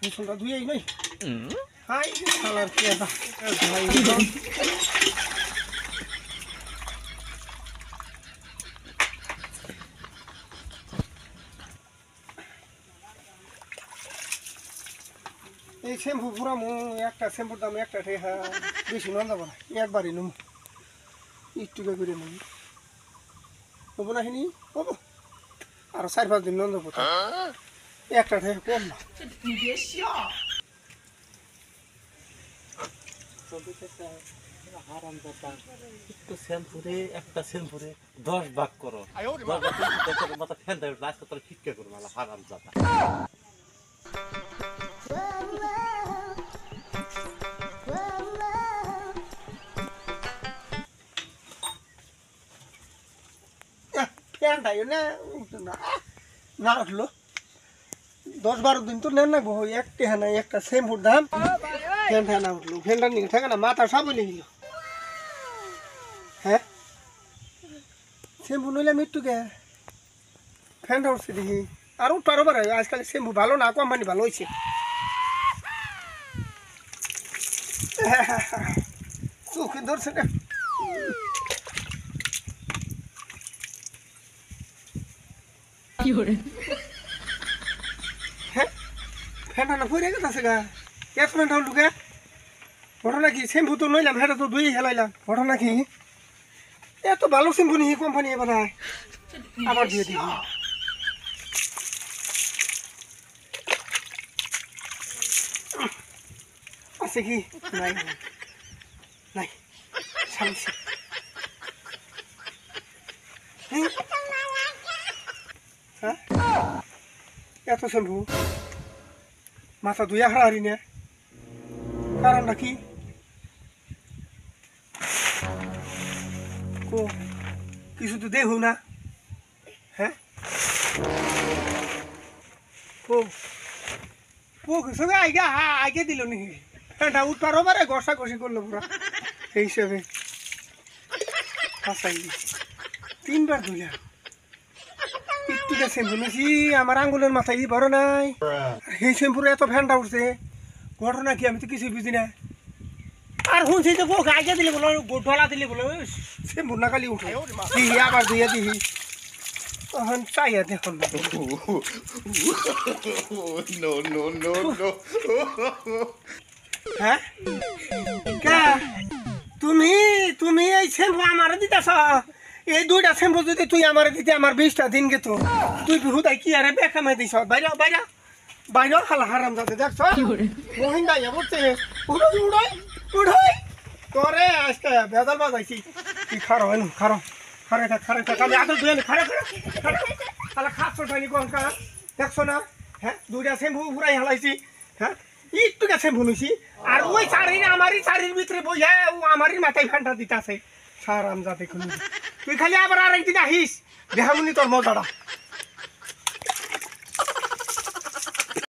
মুসলটা ধুয়েই নই হাই শালার কি এটা ভাই এই শ্যাম্পু পুরা একটা শ্যাম্পুর দাম একটা টাকা বেশি নন যাবো না একবারই নুম একটু করে নেব হবো না হিনি হবো আরো 4-5 দিন নন যাবো একটা টাকা কম না একটা শ্যাম্পুরে 10 ভাগ করো 10 ভাগ মাথা ফ্যান দেয় লাস্ট তোর ঠিককে করো মালা হারাম জাতা ফ্যানটাই না না উঠলো 10-12 দিন তো নেন না গো একটা না একটা শ্যাম্পুর দাম ফ্যানটা না উঠলো ফ্যানটা নিয়ে থাকে না মাথা সব হয়ে গেল হ্যাঁ শ্যাম্পু নইলে মৃত্যুকে ফ্যানটা উঠছে দেখি আর উঠতে পারে আজকাল শ্যাম্পু ভালো না কোম্পানি ভালো হয়েছে চোখে ধরছে না ফ্যানটা না ফুরে গেছে গা এক ফ্যানটা উঠলো গে ঘটনা কি শ্যাম্পু তো নইলাম ফ্যানটা তো ধুয়ে হেলাইলাম ঘটনা কি এত ভালো শ্যাম্পু নিয়ে কোম্পানি এবার আবার দিয়ে দিবি আছে কি নাই নাই সামছে হ্যাঁ এত শ্যাম্পু মাথা ধুয়ে হারাহারি না কারণ নাকি কো কিছু তো দেখো না হ্যাঁ কো কো কিছু আগে দিল নাকি ফ্যানটা উঠবার পারে ঘষা ঘষি করলো পুরা সেই হিসেবে হাসাই 3বার ধুইলাম একটু শ্যাম্পু নিয়েছি আমার আঙ্গুলের মাথায় বড় নাই এই শ্যাম্পুরে এত ফ্যানটা উঠছে ঘটনা কি আমি তো কিছুই বুঝি না আর শুনছি তো বোক আগে দিলে বলো ডলা দিলে বলো শ্যাম্পু না খালি উঠে দিহি আবার ধুয়ে দিহি তখন চাইয়া দেখুন হ্যাঁ তুমি তুমি এই শ্যাম্পু আমার দিতেছ এই 2টা শ্যাম্পু যদি তুই আমার দিতে আমার 20টা দিন গেত তুই হুদাই কি আরে বেকামে দিছ বাইরে বাইরে বাইরে খালা হারাম যাতে দেখছ মহিন্দা বলছে উড়াই উড়াই উড়াই তোরে আজকে বেজাল বাজাইছি তুই খারো এনু খারো খারে থাক আমি আদর ধুয়ে খারে খালা খাচ্ছ টানি কঙ্কা দেখছো না হ্যাঁ 2টা শ্যাম্পু ঘুরাই হালাইছি হ্যাঁ একটুটা শ্যাম্পু নিছি আর ওই আমারই চারির ভিতরে বইয়া ও আমারই মাথায় ফ্যানটা দিতেছে সারাম যাতে তুই খালি আবার আরেকদিন আহিস দেখাবনি তোর মজাটা